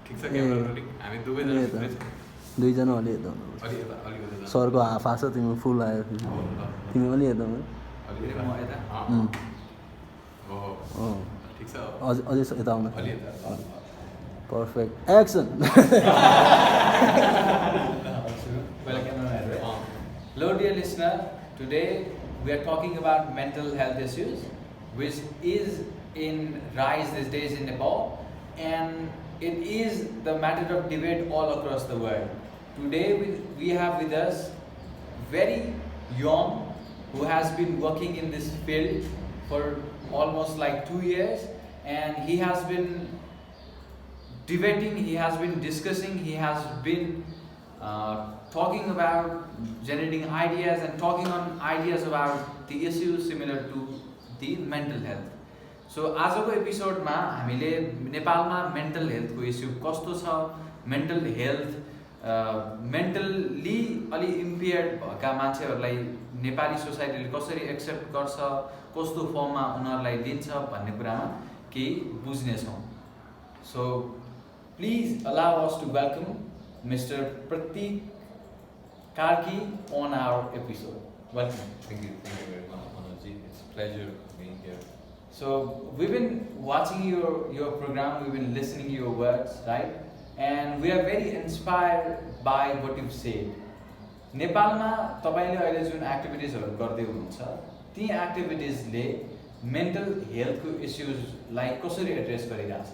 ठिक छ camera rolling हामी दुवैजना सुन्दै छौँ दुईजना अलि यता अलि यता अलि यता सरको हाफ आछ तिम्रो फुल आयो तिमी अलि यता अलि म यता हो ठिक छ अझै यता आउनु अलि यता perfect action Hello dear listener, today we are talking about mental health issues which is in rise these days in Nepal, and it is the matter of debate all across the world. Today we have with us very young who has been working in this field for almost like 2 years, and he has been debating, he has been discussing, he has been talking about generating ideas and talking on ideas about the issues similar to the mental health. So आजको एपिसोडमा हामीले नेपालमा mental हेल्थको issue कस्तो छ, mental health mentally अलि impaired भएका मान्छेहरूलाई नेपाली सोसाइटीले कसरी एक्सेप्ट गर्छ, कस्तो फर्ममा उनीहरूलाई लिन्छ भन्ने कुरामा केही बुझ्नेछौँ. So please allow us to welcome Mr. Pratik Karki on our episode. Welcome. Thank you very much, Manojji. It's a pleasure being here. So we've been watching your program, we've been listening to your words, right? And we are very inspired by what you've said. नेपालमा तपाईले अहिले जुन एक्टिभिटिजहरु गर्दै हुनुहुन्छ, ती एक्टिभिटिजले mental हेल्थको इस्युजलाई कसरी address गरिरहेछ?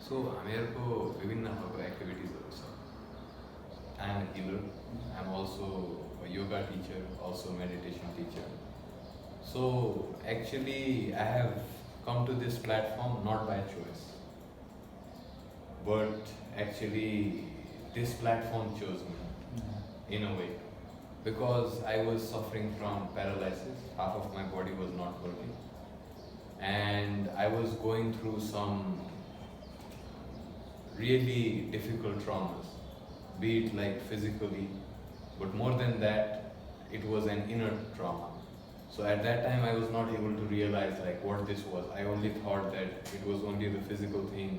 सो हामीहरूको विभिन्न खालको एक्टिभिटिजहरु छ. I am a healer. I am also a yoga teacher, also a meditation teacher. So actually I have come to this platform not by choice, but actually this platform chose me in a way, because I was suffering from paralysis. Half of my body was not working, and I was going through some really difficult traumas, be it like physically, but more than that, it was an inner trauma. So at that time I was not able to realize like what this was. I only thought that it was only the physical thing.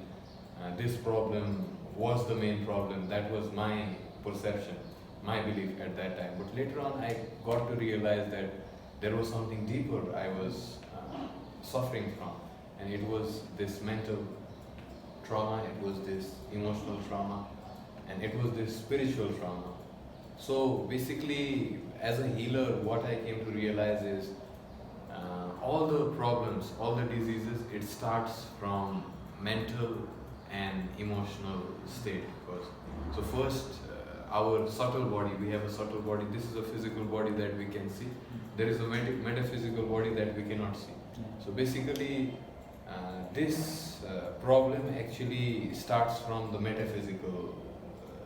This problem was the main problem. That was my perception, my belief at that time. But later on I got to realize that there was something deeper I was suffering from, and it was this mental trauma, it was this emotional trauma, and it was this spiritual trauma. So basically, as a healer, what I came to realize is all the problems, all the diseases, it starts from mental and emotional state. Because so first, our subtle body, we have a subtle body. This is a physical body that we can see. There is a metaphysical body that we cannot see. So basically, this problem actually starts from the metaphysical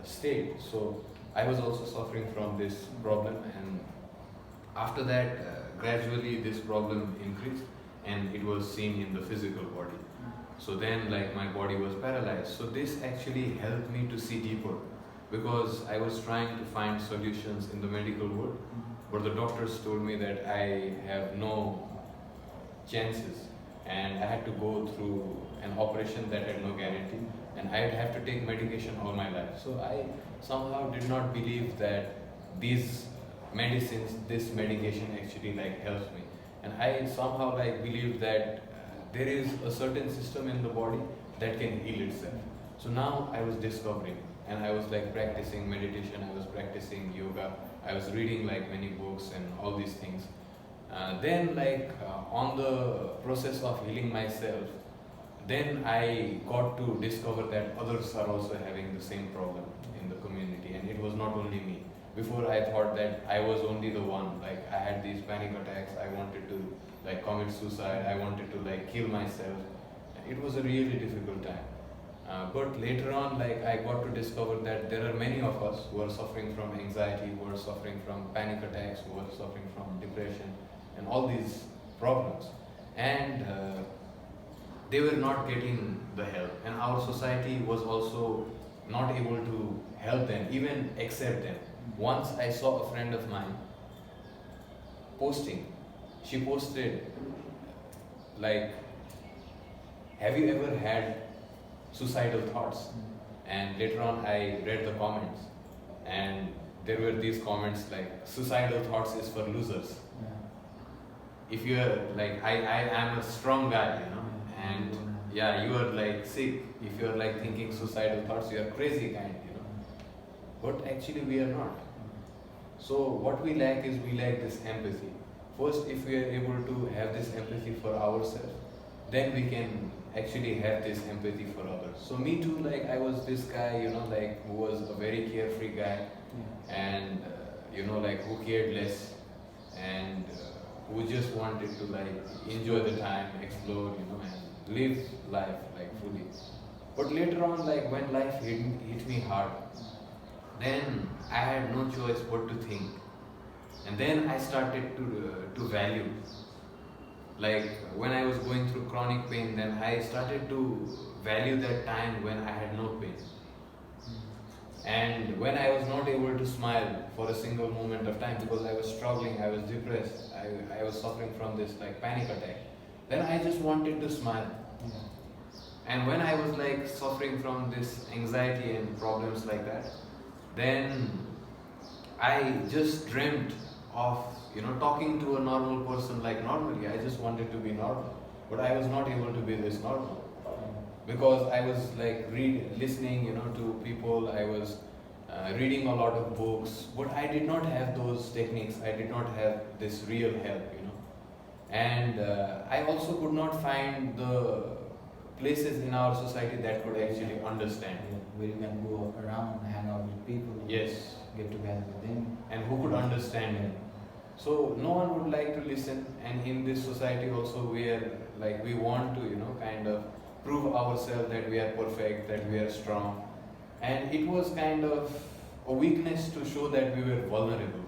state. So I was also suffering from this problem, and after that gradually this problem increased and it was seen in the physical body. So then like my body was paralyzed. So this actually helped me to see deeper, because I was trying to find solutions in the medical world, but the doctors told me that I have no chances, and I had to go through an operation that had no guarantee, and I'd have to take medication all my life. So I somehow did not believe that these medicines, this medication actually like helps me, and I somehow like believed that there is a certain system in the body that can heal itself. So now I was discovering, and I was like practicing meditation, I was practicing yoga, I was reading like many books and all these things. Then on the process of healing myself, then I got to discover that others are also having the same problem in the community, and it was not only me. Before I thought that I was only the one, like I had these panic attacks, I wanted to like commit suicide, I wanted to like kill myself. It was a really difficult time. But later on, like I got to discover that there are many of us who are suffering from anxiety, who are suffering from panic attacks, who are suffering from depression, and all these problems. And they were not getting the help, and our society was also not able to help them, even accept them. Once I saw a friend of mine posting, she posted like, have you ever had suicidal thoughts? And later on, I read the comments, and there were these comments like, suicidal thoughts is for losers. If you're like, I am a strong guy, you know, and yeah, you are like sick. If you're like thinking suicidal thoughts, you are crazy kind, you know. But actually, we are not. So what we lack is, we lack this empathy. First, if we are able to have this empathy for ourselves, then we can actually have this empathy for others. So me too, like I was this guy, you know, like who was a very carefree guy, and you know, like who cared less, and who just wanted to like enjoy the time, explore, you know, and live life like fully. But later on, like when life hit me hard, then I had no choice but to think, and then I started to value. Like when I was going through chronic pain, then I started to value that time when I had no pain. And when I was not able to smile for a single moment of time because I was struggling, I was depressed, I was suffering from this like panic attack, then I just wanted to smile. And when I was like suffering from this anxiety and problems like that, then I just dreamt of, you know, talking to a normal person like normally. I just wanted to be normal, but I was not able to be this normal because I was like listening, you know, to people. I was reading a lot of books, but I did not have those techniques. I did not have this real help, you know. And I also could not find the places in our society that could actually understand. Where you can go around, hang out with people. Yes. Get together with them. And who could understand it. So no one would like to listen, and in this society also we are like, we want to, you know, kind of prove ourselves that we are perfect, that we are strong. And it was kind of a weakness to show that we were vulnerable.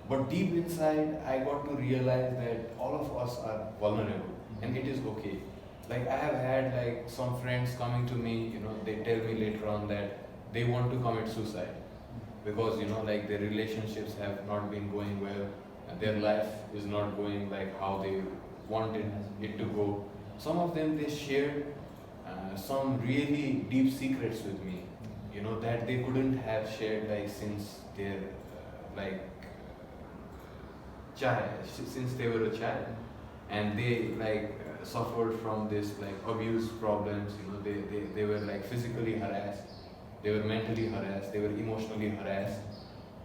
But deep inside, I got to realize that all of us are vulnerable, and it is okay. Like I have had like some friends coming to me, you know, they tell me later on that they want to commit suicide because, you know, like their relationships have not been going well, and their life is not going like how they wanted it to go. Some of them, they shared some really deep secrets with me, you know, that they couldn't have shared like since their like child, since they were a child, and they like suffered from this like abuse problems, you know, they were like physically harassed, they were mentally harassed, they were emotionally harassed,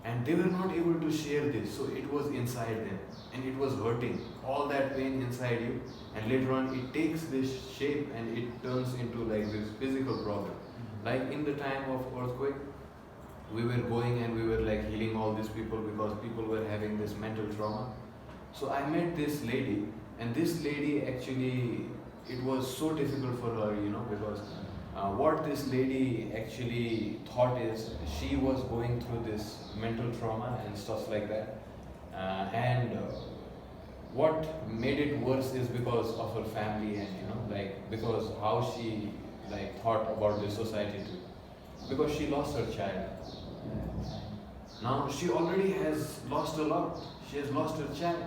and they were not able to share this, so it was inside them and it was hurting, all that pain inside you, and later on it takes this shape and it turns into like this physical problem. Like in the time of earthquake, we were going and we were like healing all these people because people were having this mental trauma. So I met this lady, and this lady actually, it was so difficult for her, you know, because what this lady actually thought is she was going through this mental trauma and stuff like that. And what made it worse is because of her family, and you know, like because how she like thought about the society too. Because she lost her child. Now she already has lost a lot. She has lost her child.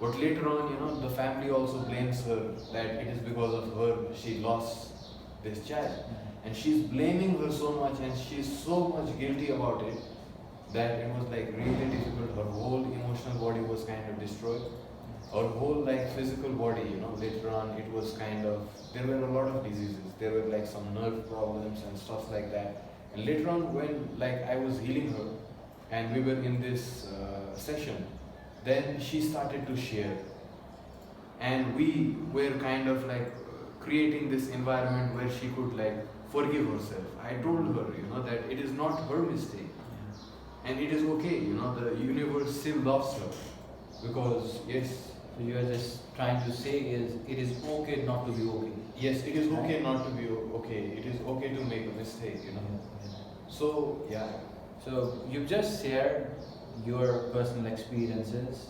But later on, you know, the family also blames her that it is because of her she lost this child. And she's blaming her so much, and she's so much guilty about it that it was like really difficult. Her whole emotional body was kind of destroyed. Her whole like physical body, you know, later on it was kind of, there were a lot of diseases. There were like some nerve problems and stuff like that. And later on when like I was healing her and we were in this session, then she started to share. And we were kind of like creating this environment where she could like forgive herself. I told her, you know, that it is not her mistake. And it is okay, you know, the universe still loves her. Because, yes. So you are just trying to say is, it is okay not to be okay. Yes, it is okay not to be okay. It is okay to make a mistake, you know. So, yeah. So you've just shared your personal experiences,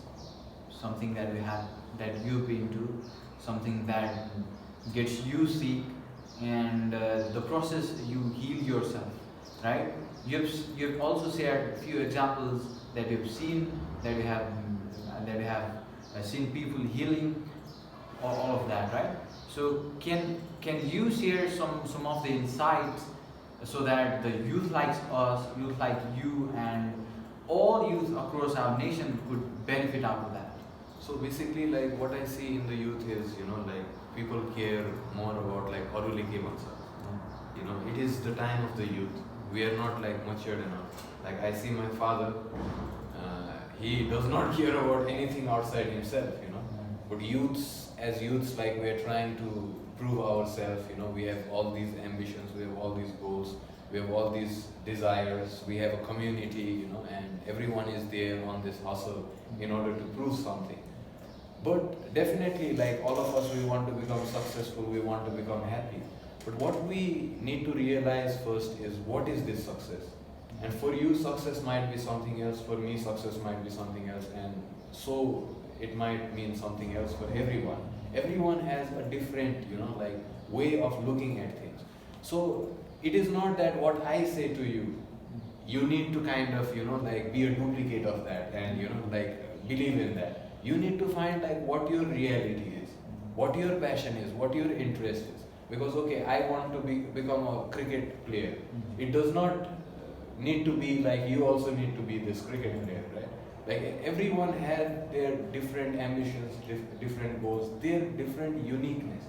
something that you've been to, something that gets you sick, and the process you heal yourself, right? You've also shared a few examples that you've seen, that you have seen people healing, all of that, right? So can you share some of the insights so that the youth likes us, youth like you, and all youth across our nation could benefit out of that? So basically, like what I see in the youth is, like people care more about like Arulike Mansa. It is the time of the youth. We are not like matured enough. Like I see my father, he does not care about anything outside himself. But as youths, like we are trying to prove ourselves. We have all these ambitions, we have all these goals, we have all these desires, we have a community, and everyone is there on this hustle in order to prove something. But definitely, like all of us, we want to become successful, we want to become happy. But what we need to realize first is, what is this success? And for you, success might be something else, for me, success might be something else, and so it might mean something else for everyone. Everyone has a different, like way of looking at things. So it is not that what I say to you, you need to kind of, like be a duplicate of that and, like believe in that. You need to find like what your reality is, what your passion is, what your interest is. Because okay, I want to become a cricket player. It does not need to be like you also need to be this cricket player, right? Like everyone had their different ambitions, different goals, their different uniqueness.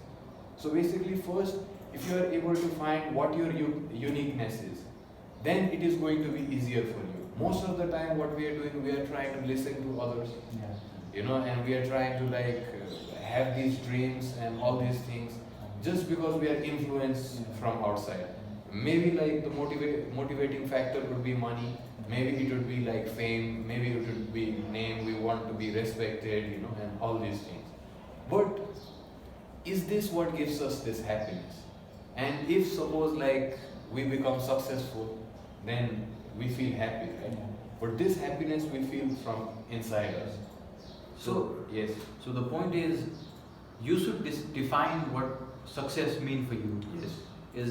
So basically, first, if you are able to find what your uniqueness is, then it is going to be easier for you. Most of the time, what we are doing, we are trying to listen to others, and we are trying to like have these dreams and all these things just because we are influenced from outside. Maybe like the motivating factor would be money, maybe it would be like fame, maybe it would be name, we want to be respected, and all these things. But is this what gives us this happiness? And if suppose like we become successful, then we feel happy, right? But this happiness we feel from inside us. So yes. So the point is, you should define what success means for you. Yes.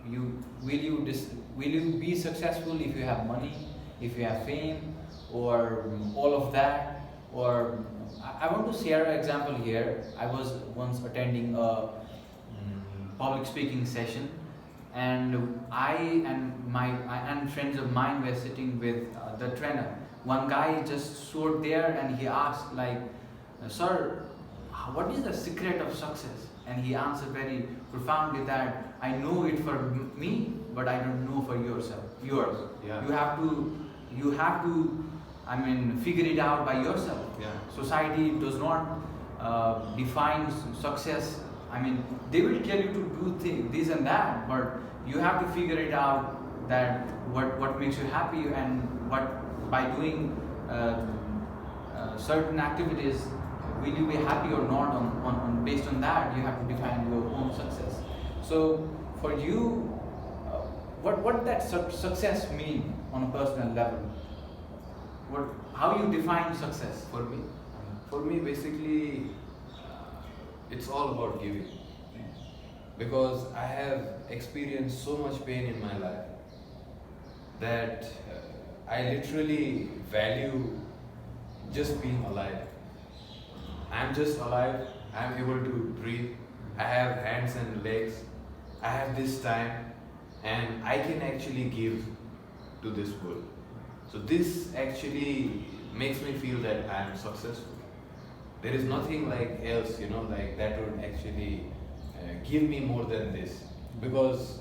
Will you be successful if you have money, if you have fame, or all of that? Or I want to share an example here. I was once attending a public speaking session, and I and friends of mine were sitting with the trainer. One guy just stood there and he asked like, "Sir, what is the secret of success?" And he answered very profoundly that, "I know it for me, but I don't know for yours. Yeah. You have to, figure it out by yourself." Yeah. Society does not define success. They will tell you to do this and that, but you have to figure it out that what makes you happy, and what by doing certain activities will you be happy or not. On based on that, you have to define your own success. So for you, what that success mean on a personal level? How you define success? For me, basically, it's all about giving. Because I have experienced so much pain in my life that I literally value just being alive. I'm just alive, I'm able to breathe, I have hands and legs, I have this time, and I can actually give to this world. So this actually makes me feel that I am successful. There is nothing like else, like that would actually give me more than this. Because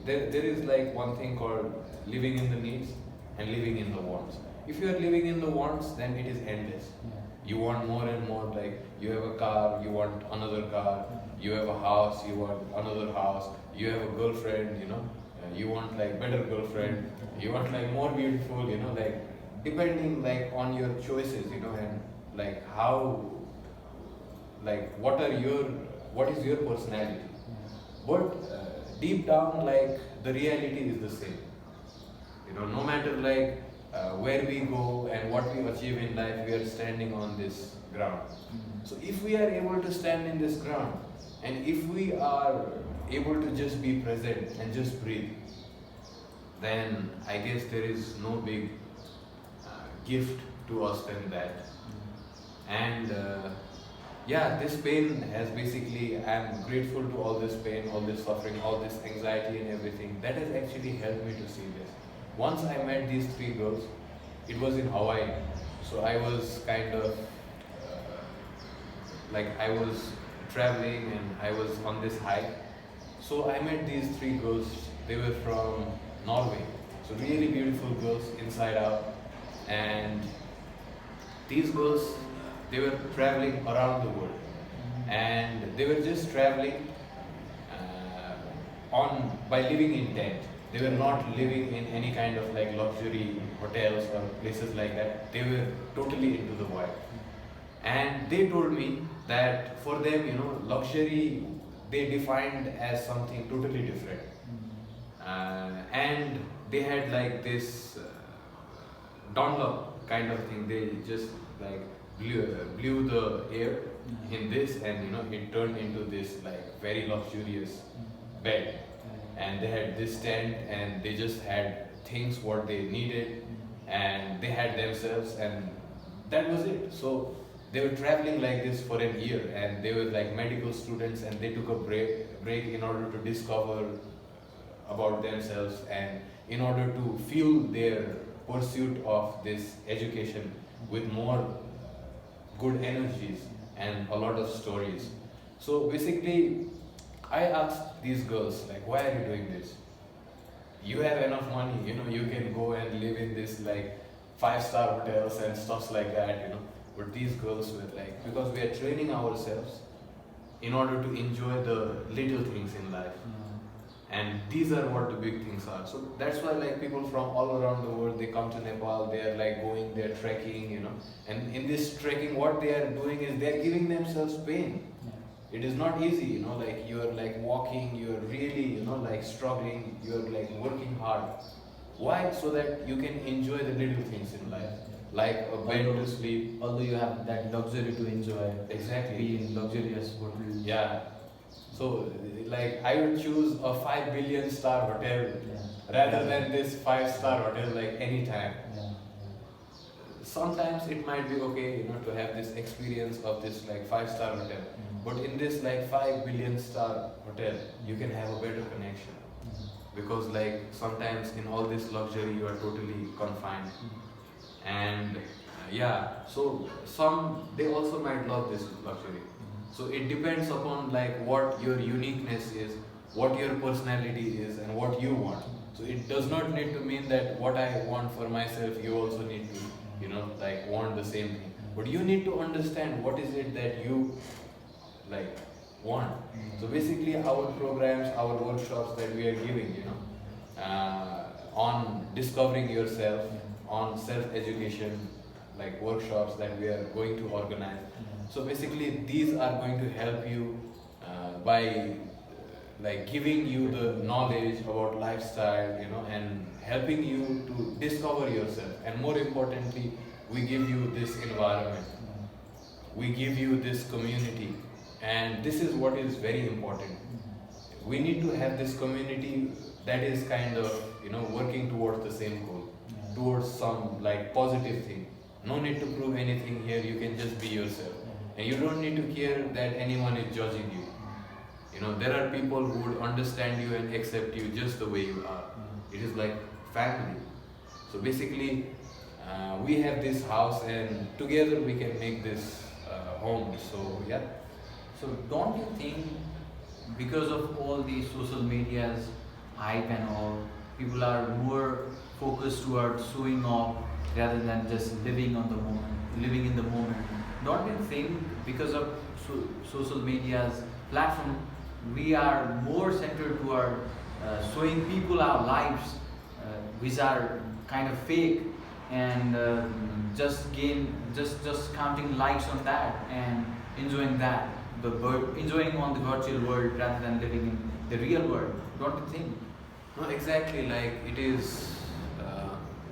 there is like one thing called living in the needs and living in the wants. If you are living in the wants, then it is endless. You want more and more, like you have a car, you want another car, you have a house, you want another house, you have a girlfriend, you want like better girlfriend, you want like more beautiful, like depending like on your choices, and like how, like what is your personality. But deep down, like the reality is the same. No matter like where we go and what we achieve in life, we are standing on this ground. So if we are able to stand in this ground, and if we are able to just be present and just breathe, then I guess there is no big gift to us than that. And yeah, this pain has basically, I'm grateful to all this pain, all this suffering, all this anxiety and everything. That has actually helped me to see this. Once I met these three girls, it was in Hawaii. So I was kind of like I was traveling and I was on this hike. So I met these three girls. They were from Norway. So really beautiful girls inside out. And these girls, they were traveling around the world. And they were just traveling on by living in tent. They were not living in any kind of like luxury hotels or places like that. They were totally into the vibe. And they told me that for them, luxury they defined as something totally different. And they had like this Dunlop kind of thing. They just like blew the air in this, and it turned into this like very luxurious bed. And they had this tent, and they just had things what they needed, and they had themselves, and that was it. So they were traveling like this for an year, and they were like medical students, and they took a break in order to discover about themselves and in order to fuel their pursuit of this education with more good energies and a lot of stories. So basically, I asked these girls, like, why are you doing this? You have enough money, you can go and live in this like 5-star hotels and stuffs like that. But these girls were like, because we are training ourselves in order to enjoy the little things in life. And these are what the big things are. So that's why like people from all around the world, they come to Nepal, they are like going, they're trekking, And in this trekking, what they are doing is they're giving themselves pain. It is not easy, like you are like walking, you are really, like struggling, you are like working hard. Why? So that you can enjoy the little things in life. Like a bed to sleep. Although you have that luxury to enjoy. Exactly. Be in luxurious hotels. Yeah. So, like, I would choose a 5 billion star hotel rather than this 5-star hotel, like, anytime. Sometimes it might be okay, to have this experience of this, like, 5-star hotel. But in this, like, 5 billion star hotel, you can have a better connection. Because, like, sometimes in all this luxury, you are totally confined. And, so they also might love this luxury. So it depends upon like what your uniqueness is, what your personality is, and what you want. So it does not need to mean that what I want for myself, you also need to, like want the same thing. But you need to understand what is it that you like want. So basically our programs, our workshops that we are giving, on discovering yourself, on self-education, like workshops that we are going to organize. So basically, these are going to help you by like giving you the knowledge about lifestyle, and helping you to discover yourself. And more importantly, we give you this environment, we give you this community, and this is what is very important. We need to have this community that is kind of working towards the same goal, towards some like positive thing. No need to prove anything here. You can just be yourself. And you don't need to care that anyone is judging you. There are people who would understand you and accept you just the way you are. It is like family. So basically, we have this house, and together we can make this home. So yeah. So don't you think because of all these social medias hype and all, people are more focused towards showing off rather than just living on the moment, living in the moment? Don't you think because of social media's platform, we are more centered toward showing people our lives, which are kind of fake, and just counting likes on that and enjoying that, enjoying on the virtual world rather than living in the real world? Don't you think? No, exactly. Like it is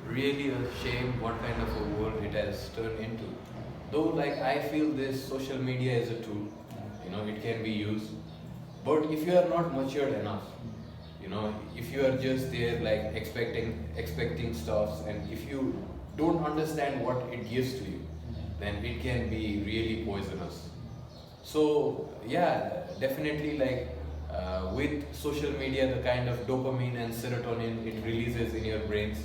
really a shame what kind of a world it has turned into. Though, like I feel this social media is a tool, it can be used. But if you are not matured enough, if you are just there like expecting stuffs, and if you don't understand what it gives to you, then it can be really poisonous. So yeah, definitely like with social media, the kind of dopamine and serotonin it releases in your brains.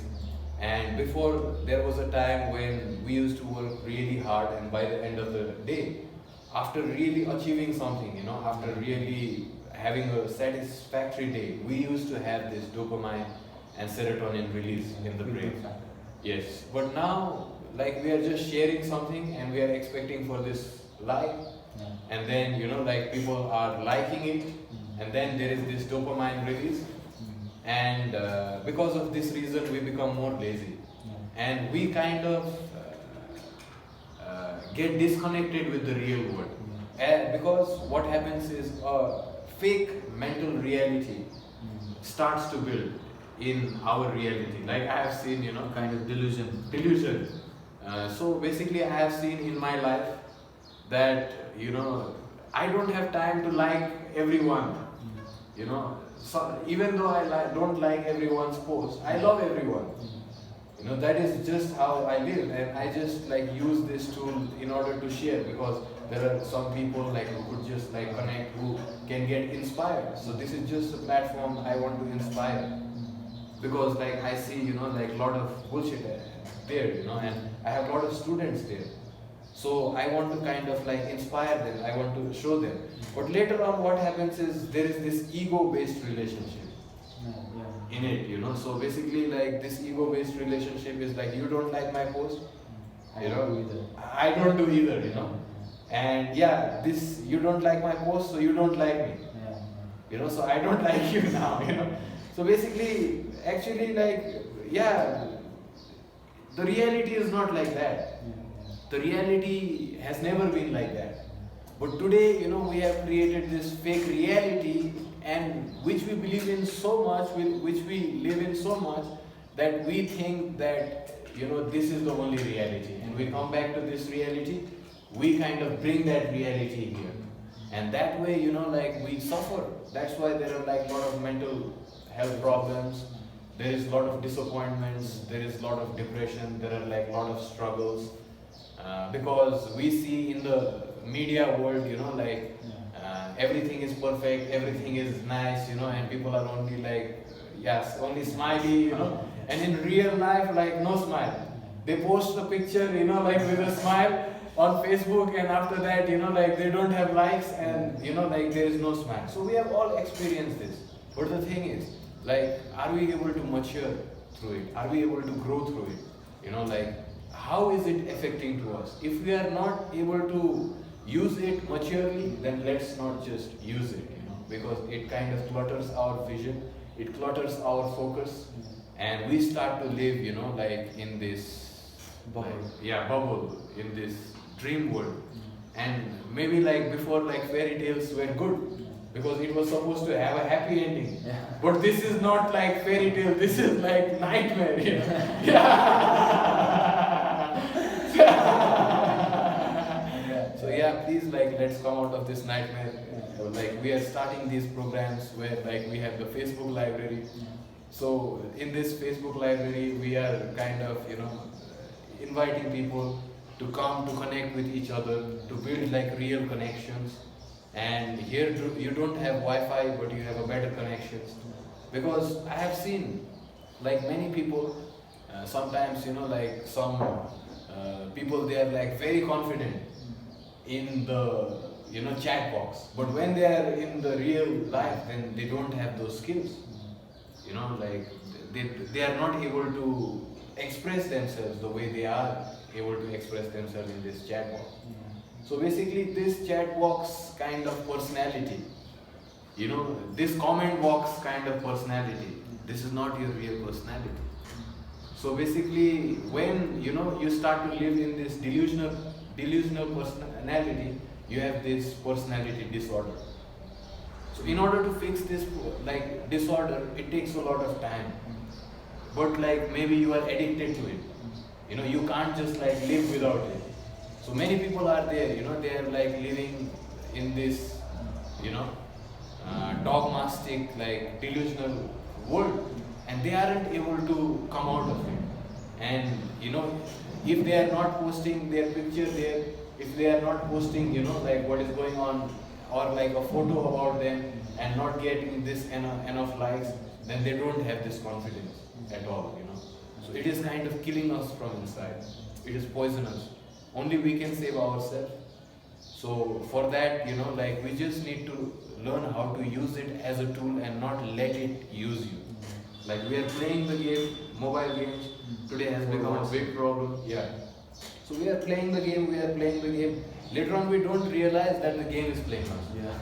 And before there was a time when we used to work really hard, and by the end of the day, after really achieving something, after really having a satisfactory day, we used to have this dopamine and serotonin release in the brain. Yes, but now like we are just sharing something and we are expecting for this like, and then like people are liking it, and then there is this dopamine release, and because of this reason we become more lazy, and we kind of get disconnected with the real world. Because what happens is a fake mental reality starts to build in our reality. Like I have seen, Kind of delusion. delusion. So basically, I have seen in my life that I don't have time to like everyone. So even though I don't like everyone's post, I love everyone. That is just how I live, and I just like use this tool in order to share, because there are some people like who could just like connect, who can get inspired. So this is just a platform I want to inspire, because like I see like a lot of bullshit there, and I have a lot of students there. So I want to kind of like inspire them, I want to show them. But later on what happens is there is this ego-based relationship in it, so basically like this ego-based relationship is like, you don't like my post, I don't do either, and yeah, this, you don't like my post, so you don't like me, so I don't like you now, so basically actually like, yeah, the reality is not like that. The reality has never been like that. But today, we have created this fake reality, and which we believe in so much, which we live in so much, that we think that, this is the only reality. And we come back to this reality, we kind of bring that reality here. And that way, like we suffer. That's why there are like a lot of mental health problems. There is a lot of disappointments, there is a lot of depression, there are like a lot of struggles. Because we see in the media world, like everything is perfect, everything is nice, and people are only like, yes, only smiley, and in real life, like no smile. They post a picture, like with a smile on Facebook, and after that, like they don't have likes, and like there is no smile. So we have all experienced this. But the thing is, like, are we able to mature through it? Are we able to grow through it? Like, how is it affecting to us? If we are not able to use it maturely, then let's not just use it, because it kind of clutters our vision, it clutters our focus, and we start to live, like in this bubble, bubble, in this dream world. And maybe like before, like fairy tales were good, because it was supposed to have a happy ending. But this is not like fairy tale, this is like nightmare. So yeah, please, like, let's come out of this nightmare. Like, we are starting these programs where like we have the Facebook library. So in this Facebook library, we are kind of inviting people to come to connect with each other, to build like real connections. And here you don't have Wi-Fi, but you have a better connections. Because I have seen like many people, sometimes like some people, they are like very confident in the chat box, but when they are in the real life, then they don't have those skills. Like they are not able to express themselves the way they are able to express themselves in this chat box. So basically, this chat box kind of personality, this comment box kind of personality, this is not your real personality. So basically, when you start to live in this delusional personality, you have this personality disorder. So in order to fix this like disorder, it takes a lot of time. But like maybe you are addicted to it. You can't just like live without it. So many people are there, they are like living in this, dogmatic, like delusional world, and they aren't able to come out of it. And if they are not posting their picture there, if they are not posting, like what is going on, or like a photo about them and not getting this enough likes, then they don't have this confidence at all. So it is kind of killing us from inside. It is poisonous. Only we can save ourselves. So for that, like we just need to learn how to use it as a tool and not let it use you. Like we are playing the game, mobile games today has become a big problem. Yeah. So we are playing the game. Later on, we don't realize that the game is playing us. Yeah.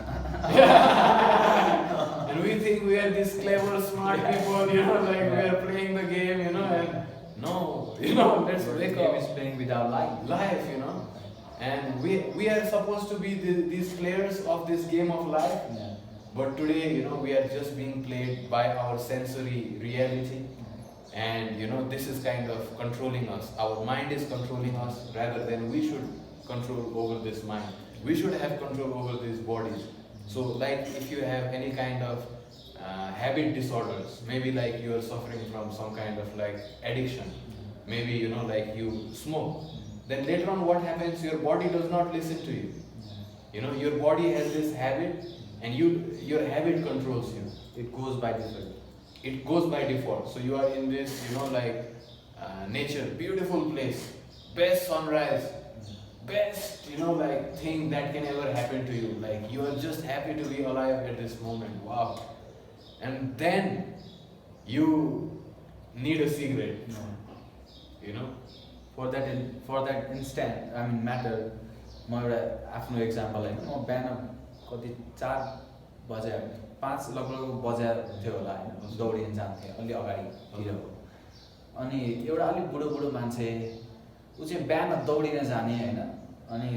And we think we are these clever, smart people, like we are playing the game, and no, let's wake The game up. is playing with our life. And we are supposed to be these players of this game of life. Yeah. But today, we are just being played by our sensory reality. And this is kind of controlling us. Our mind is controlling us rather than we should control over this mind. We should have control over these bodies. So like if you have any kind of habit disorders, maybe like you are suffering from some kind of like addiction, maybe like you smoke, then later on what happens, your body does not listen to you. Your body has this habit and your habit controls you. It goes by default. It goes by default. So you are in this, nature, beautiful place, best sunrise, best, like thing that can ever happen to you. Like you are just happy to be alive at this moment. Wow. And then you need a cigarette. For that instant, matter, म एउटा आफ्नो example होइन, म बिहान कति 4 बजे 5 लगभग बजे थियो होला होइन, दौडिन जान्थेँ अलि अगाडितिर। अनि एउटा अलिक बुढो मान्छे ऊ चाहिँ बिहान दौडिन जाने होइन, अनि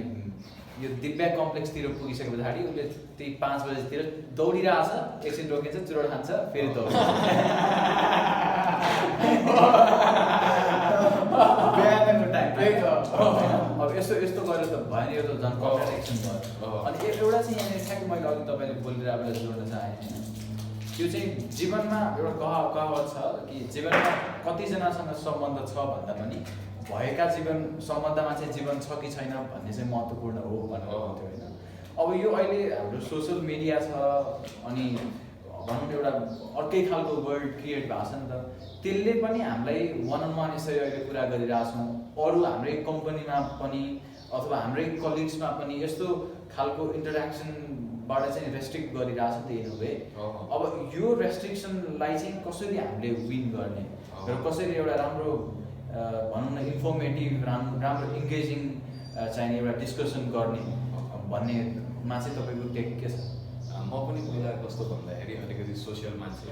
यो दिव्या कम्प्लेक्सतिर पुगिसके पछाडि उसले त्यही 5 बजेतिर दौडिरहेछ, एकछिन रोकिन्छ, चुरोट खान्छ, फेरि दौडिन्छ। बिहानको टाइम अब यस्तो गरेर त भएन, यो त झन् कन्ट्राडिक्सन भयो। अनि एउटा चाहिँ यहाँनिर ठ्याक्कै मैले अघि तपाईँले बोलिरहेको बेला जोड्न चाहेँ होइन, त्यो चाहिँ जीवनमा एउटा कहावत छ कि जीवनमा कतिजनासँग सम्बन्ध छ भन्दा पनि भएका जीवन सम्बन्धमा चाहिँ जीवन छ कि छैन भन्ने चाहिँ महत्त्वपूर्ण हो भनेर भन्थ्यो होइन। अब यो अहिले हाम्रो सोसियल मिडिया छ, अनि भनौँ एउटा अर्कै खालको वर्ल्ड क्रिएट भएको छ नि त, त्यसले पनि हामीलाई वान अन वान यसरी अहिले कुरा गरिरहेछौँ, अरू हाम्रै कम्पनीमा पनि अथवा हाम्रै कलिग्समा पनि यस्तो खालको इन्टरेक्सनबाट चाहिँ रेस्ट्रिक्ट गरिरहेछ नि त इन अ वे। अब यो रेस्ट्रिक्सनलाई चाहिँ कसरी हामीले विन गर्ने र कसरी एउटा राम्रो भनौँ न इन्फर्मेटिभ राम्रो इन्गेजिङ चाहिने एउटा डिस्कसन गर्ने भन्नेमा चाहिँ तपाईँको टेक के छ? म पनि पहिला कस्तो भन्दाखेरि अलिकति सोसियल मान्छे,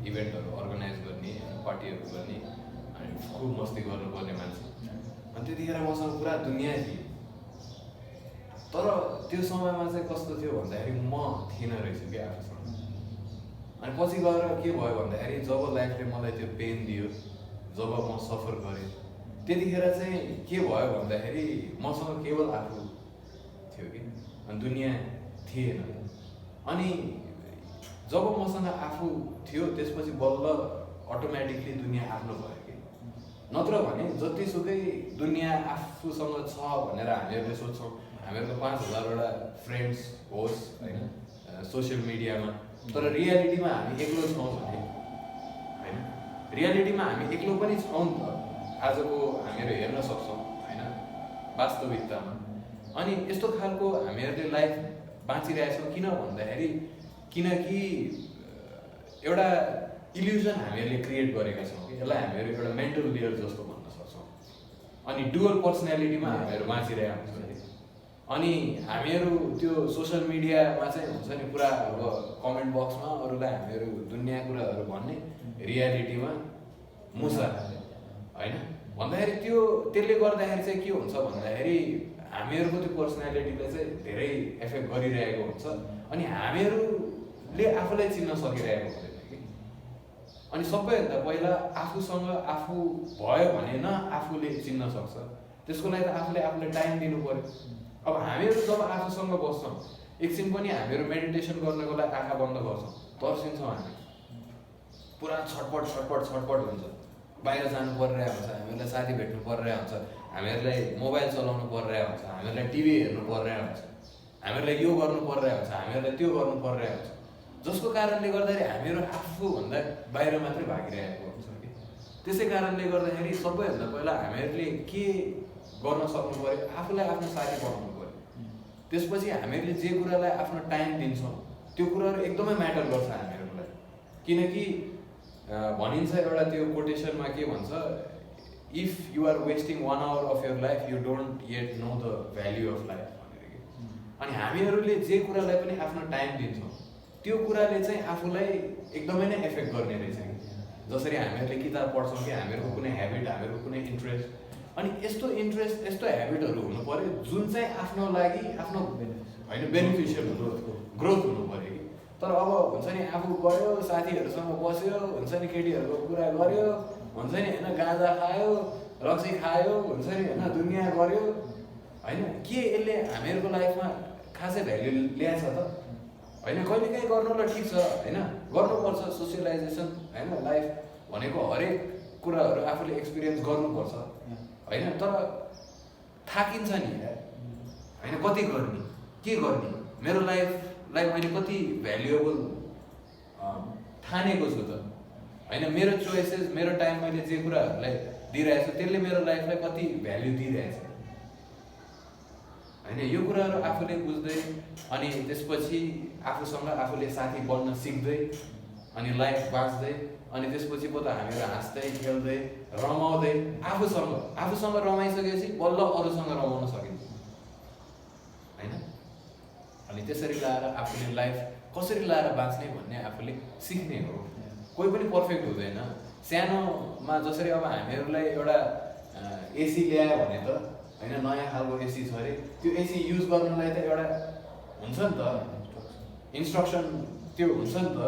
इभेन्टहरू अर्गनाइज गर्ने, पार्टीहरू गर्ने, अनि खुब मस्ती गर्नुपर्ने मान्छे। अनि त्यतिखेर मसँग पुरा दुनियाँ थियो। तर त्यो समयमा चाहिँ कस्तो थियो भन्दाखेरि म थिइनँ रहेछु क्या आफूसँग। अनि पछि गएर के भयो भन्दाखेरि जब लाइफले मलाई त्यो पेन दियो, जब म सफर गरेँ, त्यतिखेर चाहिँ के भयो भन्दाखेरि मसँग केवल आफू थियो कि, अनि दुनियाँ थिएन। अनि जब मसँग आफू थियो त्यसपछि बल्ल अटोमेटिकली दुनियाँ आफ्नो भयो कि। नत्र भने जतिसुकै दुनियाँ आफूसँग छ भनेर हामीहरूले सोच्छौँ, हामीहरूको 5000वटा फ्रेन्ड्स होस् होइन सोसियल मिडियामा, तर रियालिटीमा हामी एक्लो छौँ भने होइन, रियालिटीमा हामी एक्लो पनि छौँ नि त, आजको हामीहरू हेर्न सक्छौँ होइन वास्तविकतामा। अनि यस्तो खालको हामीहरूले लाइफ बाँचिरहेछौँ किन भन्दाखेरि किनकि एउटा इल्युजन हामीहरूले क्रिएट गरेका छौँ कि यसलाई हामीहरू एउटा मेन्टल लेयर जस्तो भन्न सक्छौँ। अनि डुअल पर्सनालिटीमा हामीहरू बाँचिरहेका हुन्छौँ। अनि हामीहरू त्यो सोसियल मिडियामा चाहिँ हुन्छ नि पुरा अब कमेन्ट बक्समा अरूलाई हामीहरू दुनियाँ कुराहरू भन्ने, रियालिटीमा मुसा होइन भन्दाखेरि त्यसले गर्दाखेरि चाहिँ के हुन्छ भन्दाखेरि हामीहरूको त्यो पर्सनालिटीलाई चाहिँ धेरै एफेक्ट गरिरहेको हुन्छ। अनि हामीहरूले आफूलाई चिन्न सकिरहेको हुँदैन कि। अनि सबैभन्दा पहिला आफूसँग आफू भयो भने न आफूले चिन्न सक्छ, त्यसको लागि त आफूले टाइम दिनु पर्यो। अब हामीहरू जब आफूसँग बस्छौँ, एकछिन पनि हामीहरू मेडिटेसन गर्नको लागि आँखा बन्द गर्छौँ, तर्सिन्छौँ हामी, पुरा छटपट हुन्छ, बाहिर जानु परिरहेको हुन्छ, हामीहरूलाई साथी भेट्नु परिरहेको हुन्छ, हामीहरूलाई मोबाइल चलाउनु परिरहेको हुन्छ, हामीहरूलाई टिभी हेर्नु परिरहेको हुन्छ, हामीहरूलाई यो गर्नु परिरहेको हुन्छ, हामीहरूलाई त्यो गर्नु परिरहेको हुन्छ, जसको कारणले गर्दाखेरि हामीहरू आफूभन्दा बाहिर मात्रै भागिरहेको हुन्छ कि। त्यसै कारणले गर्दाखेरि सबैभन्दा पहिला हामीहरूले के गर्न सक्नु पऱ्यो, आफूलाई आफ्नो साथी बनाउनु पऱ्यो। त्यसपछि हामीहरूले जे कुरालाई आफ्नो टाइम दिन्छौँ त्यो कुराहरू एकदमै म्याटर गर्छ हामीहरूलाई। किनकि भनिन्छ एउटा त्यो कोटेसनमा के भन्छ, if you are wasting 1 hour of your life you don't yet know the value of life भनेर कि। अनि हामीहरूले जे कुरालाई पनि आफ्नो टाइम दिन्छौँ त्यो कुराले चाहिँ आफूलाई एकदमै नै एफेक्ट गर्ने रहेछ कि। जसरी हामीहरूले किताब पढ्छौँ कि हामीहरूको कुनै ह्याबिट, हामीहरूको कुनै इन्ट्रेस्ट, अनि यस्तो इन्ट्रेस्ट यस्तो ह्याबिटहरू हुनु पऱ्यो जुन चाहिँ आफ्नो लागि आफ्नो होइन बेनिफिसियल हुनु, ग्रोथ हुनु पऱ्यो कि। तर अब हुन्छ नि आफू गयो साथीहरूसँग बस्यो, हुन्छ नि केटीहरूको कुरा गर्यो, हुन्छ नि होइन गाँजा खायो, रक्सी खायो, हुन्छ नि होइन दुनियाँ गर्यो होइन, के यसले हामीहरूको लाइफमा खासै भ्याल्यु ल्याएछ त होइन। कहिलेकाहीँ गर्नुलाई ठिक छ होइन, गर्नुपर्छ सोसियलाइजेसन होइन, लाइफ भनेको हरेक कुराहरू आफूले एक्सपिरियन्स गर्नुपर्छ होइन। तर थाकिन्छ नि होइन, कति गर्ने, के गर्ने, मेरो लाइफलाई मैले कति भ्यालुएबल ठानेको छु त होइन, मेरो चोइसेस, मेरो टाइम मैले जे कुराहरूलाई दिइरहेको छु त्यसले मेरो लाइफलाई कति भ्याल्यु दिइरहेछ होइन। यो कुराहरू आफूले बुझ्दै अनि त्यसपछि आफूसँग आफूले साथी बन्न सिक्दै अनि लाइफ बाँच्दै अनि त्यसपछि पो त हामीहरू हाँस्दै खेल्दै रमाउँदै आफूसँग रमाइसकेपछि बल्ल अरूसँग रमाउन सकिन्छ होइन। अनि त्यसरी लाएर आफूले लाइफ कसरी लाएर बाँच्ने भन्ने आफूले सिक्ने हो। कोही पनि पर्फेक्ट हुँदैन। सानोमा जसरी अब हामीहरूलाई एउटा एसी ल्यायो भने त होइन, नयाँ खालको एसी छ अरे, त्यो एसी युज गर्नलाई त एउटा हुन्छ नि त इन्स्ट्रक्सन त्यो हुन्छ नि त।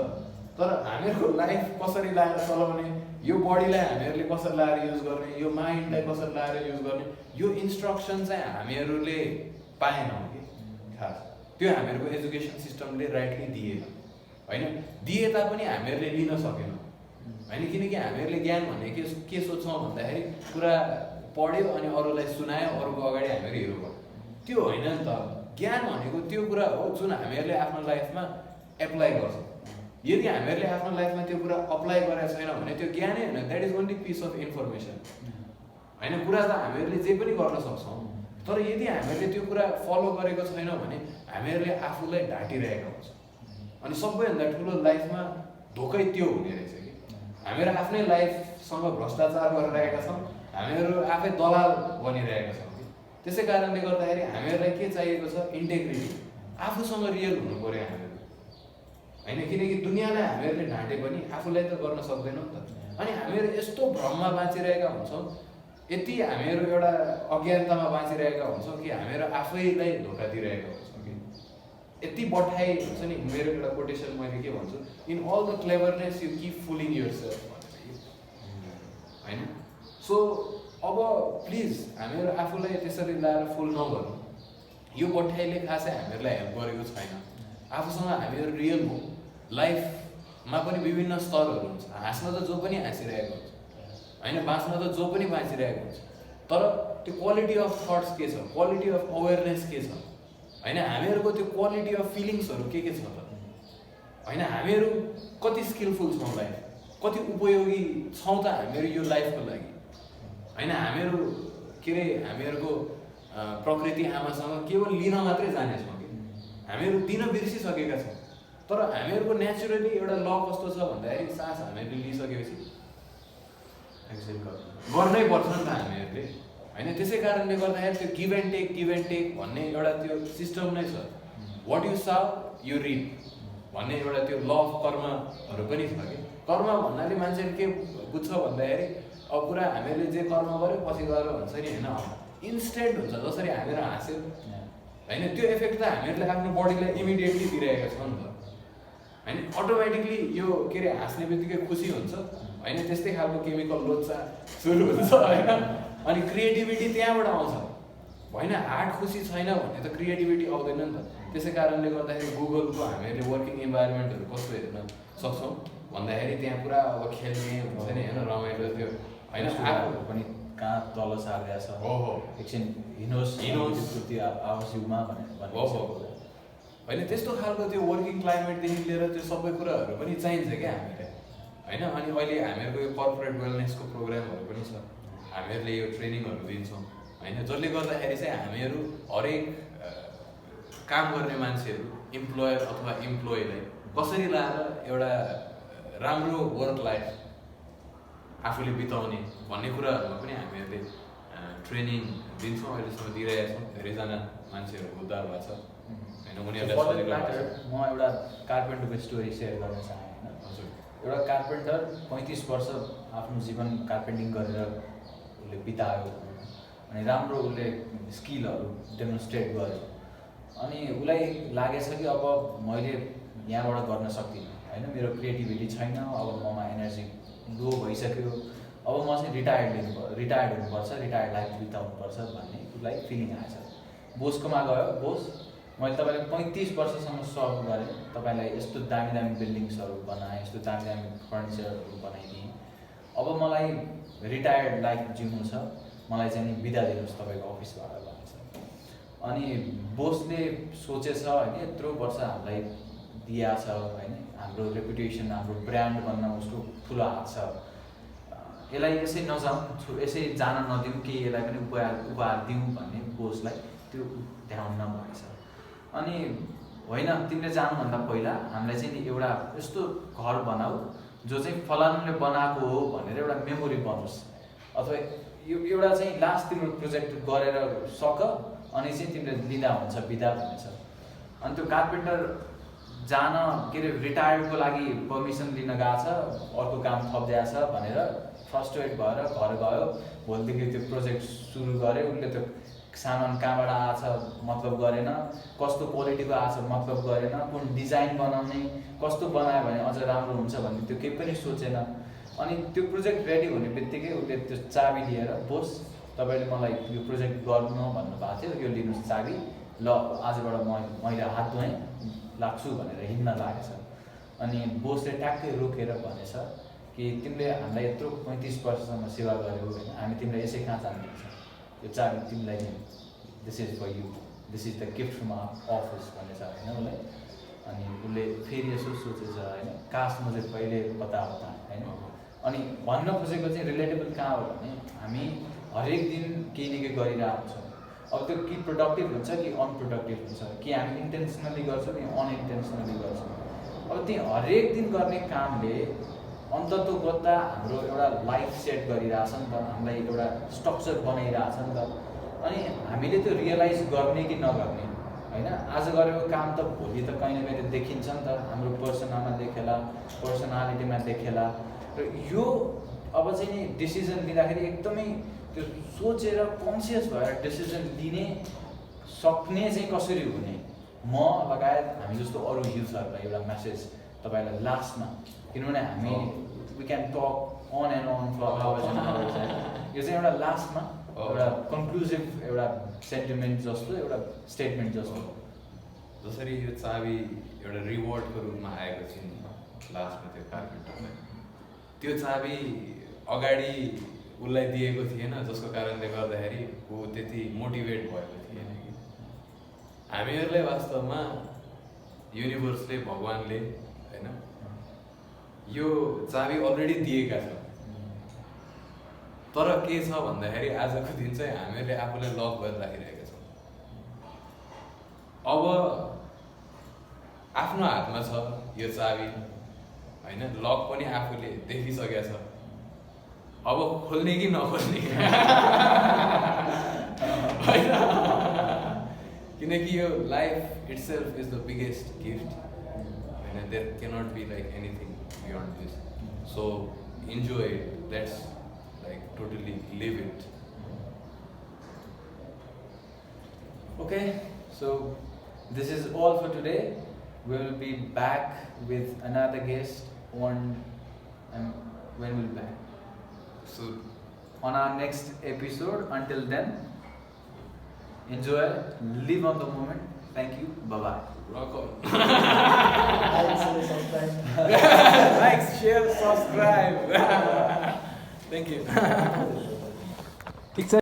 तर हामीहरूको लाइफ कसरी लाएर चलाउने, यो बडीलाई हामीहरूले कसरी लाएर युज गर्ने, यो माइन्डलाई कसरी लाएर युज गर्ने, यो इन्स्ट्रक्सन चाहिँ हामीहरूले पाएनौँ कि खास। त्यो हामीहरूको एजुकेसन सिस्टमले राइटली दिएन होइन, दिए तापनि हामीहरूले लिन सकेनौँ होइन। किनकि हामीहरूले ज्ञान भने के सोच्छौँ भन्दाखेरि पुरा पढ्यो अनि अरूलाई सुनायो, अरूको अगाडि हामीहरू हिरो भयो, त्यो होइन नि त। ज्ञान भनेको त्यो कुरा हो जुन हामीहरूले आफ्नो लाइफमा एप्लाई गर्छौँ। यदि हामीहरूले आफ्नो लाइफमा त्यो कुरा अप्लाई गरेको छैन भने त्यो ज्ञानै होइन, that is only piece of information होइन। कुरा त हामीहरूले जे पनि गर्न सक्छौँ, तर यदि हामीहरूले त्यो कुरा फलो गरेको छैनौँ भने हामीहरूले आफूलाई ढाँटिरहेका हुन्छौँ। अनि सबैभन्दा ठुलो लाइफमा धोकै त्यो हुने रहेछ कि हामीहरू आफ्नै लाइफसँग भ्रष्टाचार गरिरहेका छौँ, हामीहरू आफै दलाल बनिरहेका छौँ कि। त्यसै कारणले गर्दाखेरि हामीहरूलाई के चाहिएको छ, इन्टेग्रिटी, आफूसँग रियल हुनु पऱ्यो हामीहरू होइन। किनकि दुनियाँलाई हामीहरूले ढाँटे पनि आफूलाई त गर्न सक्दैनौँ नि त। अनि हामीहरू यस्तो भ्रममा बाँचिरहेका हुन्छौँ, यति हामीहरू एउटा अज्ञानतामा बाँचिरहेका हुन्छौँ कि हामीहरू आफैलाई धोका दिइरहेका हुन्छौँ कि। यति बठाइ हुन्छ नि, मेरो एउटा कोटेसन मैले के भन्छु, इन all the क्लेभरनेस you keep फुलिङ yourself होइन। सो अब प्लिज हामीहरू आफूलाई त्यसरी ल्याएर फुल नगरौँ। यो बठाइले खासै हामीहरूलाई हेल्प गरेको छैन। आफूसँग हामीहरू रियल हो। लाइफमा पनि विभिन्न स्तरहरू हुन्छ। हाँस्न त जो पनि हाँसिरहेको हुन्छ होइन, बाँच्न त जो पनि बाँचिरहेको हुन्छ, तर त्यो क्वालिटी अफ थट्स के छ, क्वालिटी अफ अवेरनेस के छ होइन, हामीहरूको त्यो क्वालिटी अफ फिलिङ्सहरू के छ त होइन। हामीहरू कति स्किलफुल छौँ, लाइफ कति उपयोगी छौँ त हामीहरू यो लाइफको लागि होइन। हामीहरू के अरे हामीहरूको प्रकृति आमासँग केवल लिन मात्रै जानेछौँ कि हामीहरू दिन बिर्सिसकेका छौँ। तर हामीहरूको नेचुरली एउटा ल कस्तो छ भन्दाखेरि सास हामीहरूले लिइसकेपछि गर्नै पर्छ नि त हामीहरूले होइन। त्यसै कारणले गर्दाखेरि त्यो गिभ एन्ड टेक भन्ने एउटा त्यो सिस्टम नै छ। वाट यु साउ यु रिप भन्ने एउटा त्यो ल अफ कर्महरू पनि छ कि। कर्म भन्नाले मान्छेले के बुझ्छ भन्दाखेरि अब पुरा हामीहरूले जे कर्म गर्यो पछि गएर हुन्छ नि होइन, इन्स्टेन्ट हुन्छ। जसरी हामीहरू हाँस्यो होइन, त्यो इफेक्ट त हामीहरूले आफ्नो बडीलाई इमिडिएटली दिइरहेका छौँ नि त होइन। अटोमेटिकली यो के अरे हाँस्ने बित्तिकै खुसी हुन्छ होइन, त्यस्तै खालको केमिकल लोच्चा सुरु हुन्छ होइन। अनि क्रिएटिभिटी त्यहाँबाट आउँछ होइन। हार्ट खुसी छैन भने त क्रिएटिभिटी आउँदैन नि त। त्यसै कारणले गर्दाखेरि गुगलको हामीहरूले वर्किङ इन्भाइरोमेन्टहरू कस्तो हेर्न सक्छौँ भन्दाखेरि त्यहाँ पुरा अब खेल्ने हुन्छ नि होइन, रमाइलो त्यो होइन। आफू पनि कहाँ तल सारिरहेछ ओहो एकछिन हिँडोस् त्यो आवास युगमा ओहो होइन त्यस्तो खालको त्यो वर्किङ क्लाइमेटदेखि लिएर त्यो सबै कुराहरू पनि चाहिन्छ क्या हामीलाई होइन अनि अहिले हामीहरूको यो कर्पोरेट वेलनेसको प्रोग्रामहरू पनि छ हामीहरूले यो ट्रेनिङहरू दिन्छौँ होइन जसले गर्दाखेरि चाहिँ हामीहरू हरेक काम गर्ने मान्छेहरू इम्प्लोयर अथवा इम्प्लोइलाई कसरी लाएर एउटा राम्रो वर्क लाइफ आफूले बिताउने भन्ने कुराहरूमा पनि हामीहरूले ट्रेनिङ दिन्छौँ अहिलेसम्म दिइरहेका छौँ धेरैजना मान्छेहरूको उद्धार भएको छ होइन उनीहरूलाई म एउटा कार्पेन्टरको स्टोरी सेयर गर्न चाहेँ होइन हजुर एउटा कार्पेन्टर 35 वर्ष आफ्नो जीवन कार्पेन्टिङ गरेर उसले बितायो अनि राम्रो उसले स्किलहरू डेमोन्स्ट्रेट गर्यो अनि उसलाई लागेछ कि अब मैले यहाँबाट गर्न सक्दिनँ होइन मेरो क्रिएटिभिटी छैन अब ममा एनर्जी लो भइसक्यो अब म चाहिँ रिटायर्ड हुनुपर्छ रिटायर्ड लाइफ बिताउनुपर्छ भन्ने उसलाई फिलिङ आएछ बोसकोमा गयो बोस मैले तपाईँलाई 35 वर्षसम्म सर्भ गरेँ तपाईँलाई यस्तो दामी दामी बिल्डिङ्सहरू बनाएँ यस्तो दामी दामी फर्निचरहरू बनाइदिएँ अब मलाई रिटायर्ड लाइफ जिउनु छ मलाई चाहिँ नि बिदा दिनुहोस् तपाईँको अफिसबाट भनेछ अनि बोसले सोचेछ होइन यत्रो वर्ष हामीलाई दिया छ होइन हाम्रो रेपुटेसन हाम्रो ब्रान्ड बन्न उसको ठुलो हात छ यसलाई यसै नजाउँ यसै जान नदिउँ कि यसलाई पनि उपहार दिउँ भन्ने बोसलाई त्यो ध्यान नभएछ अनि होइन तिमीले जानुभन्दा पहिला हामीलाई चाहिँ नि एउटा यस्तो घर बनाऊ जो चाहिँ फलानुले बनाएको हो भनेर एउटा मेमोरी बनोस् अथवा यो एउटा चाहिँ लास्ट तिम्रो प्रोजेक्ट गरेर सक अनि चाहिँ तिमीले लिँदा हुन्छ बिदा भनेछ अनि त्यो कार्पेन्टर जान के अरे रिटायर्डको लागि पर्मिसन लिन गएको छ अर्को काम थप्दिया छ भनेर फ्रस्ट्रेट भएर घर गयो भोलिदेखि त्यो प्रोजेक्ट सुरु गऱ्यो उसले त्यो सामान कहाँबाट आएछ मतलब गरेन कस्तो क्वालिटीको आएछ मतलब गरेन कुन डिजाइन बनाउने कस्तो बनायो भने अझ राम्रो हुन्छ भन्ने त्यो केही पनि सोचेन अनि त्यो प्रोजेक्ट रेडी हुने बित्तिकै उसले त्यो चाबी लिएर बोस तपाईँले मलाई यो प्रोजेक्ट गर्नु भन्नुभएको थियो यो लिनुहोस् चाबी ल आजबाट मैले हात धोएँ लाग्छु भनेर हिँड्न लागेछ अनि बोसले ट्याक्कै रोकेर भनेछ कि तिमीले हामीलाई यत्रो 35 वर्षसम्म सेवा गर्यौ होइन हामी तिमीलाई यसै कहाँ जानुपर्छ यो चाबी तिमीलाई नै this is for you this is the gift from office भनेछ होइन उसलाई अनि उसले फेरि यसो सोचेछ होइन काश म चाहिँ पहिले कता होता होइन अनि भन्न खोजेको चाहिँ रिलेटेबल कहाँ हो भने हामी हरेक दिन केही न केही गरिरहेको छौँ अब त्यो कि प्रोडक्टिभ हुन्छ कि अनप्रोडक्टिभ हुन्छ कि हामी इन्टेन्सनली गर्छौँ कि अनइन्टेन्सनली गर्छौँ अब ती हरेक दिन गर्ने कामले अन्ततोगत्ता हाम्रो एउटा लाइफ सेट गरिरहेछ नि त हामीलाई एउटा स्ट्रक्चर बनाइरहेछ नि त अनि हामीले त्यो रियलाइज गर्ने कि नगर्ने होइन आज गरेको काम त भोलि त कहीँ न कहीँ देखिन्छ नि त हाम्रो पर्सनालिटीमा देखेला र यो अब चाहिँ नि डिसिजन लिँदाखेरि एकदमै त्यो सोचेर कन्सियस भएर डिसिजन लिने सक्ने चाहिँ कसरी हुने म लगायत हामी जस्तो अरू युथहरूलाई एउटा मेसेज तपाईँलाई लास्टमा किनभने हामी we can talk on and on for hours and hours होइन यो चाहिँ एउटा लास्टमा एउटा कन्क्लुजिभ एउटा सेन्टिमेन्ट जस्तो एउटा स्टेटमेन्ट जस्तो जसरी यो चाबी एउटा रिवार्डको रूपमा आएको थियो नि लास्टमा त्यो कार्पेन्टरलाई त्यो चाबी अगाडि उसलाई दिएको थिएन जसको कारणले गर्दाखेरि ऊ त्यति मोटिभेट भएको थिएन कि हामीहरूलाई वास्तवमा युनिभर्सले भगवान्ले होइन यो चाबी अलरेडी दिएका छौँ तर के छ भन्दाखेरि आजको दिन चाहिँ हामीहरूले आफूलाई लक गरेर राखिरहेका छौँ अब आफ्नो हातमा छ यो चाबी होइन लक पनि आफूले देखिसकेका छ अब खोल्ने कि नखोल्ने होइन किनकि यो life itself is the biggest gift होइन there cannot be like anything beyond this so enjoy it let's like totally live it Okay, so this is all for today. We will be back with another guest on when we'll be back. So On our next episode. Until then, enjoy, live on the moment. Thank you. Bye bye. rock on. Subscribe. Like, share, subscribe. Thank you. ठिक छ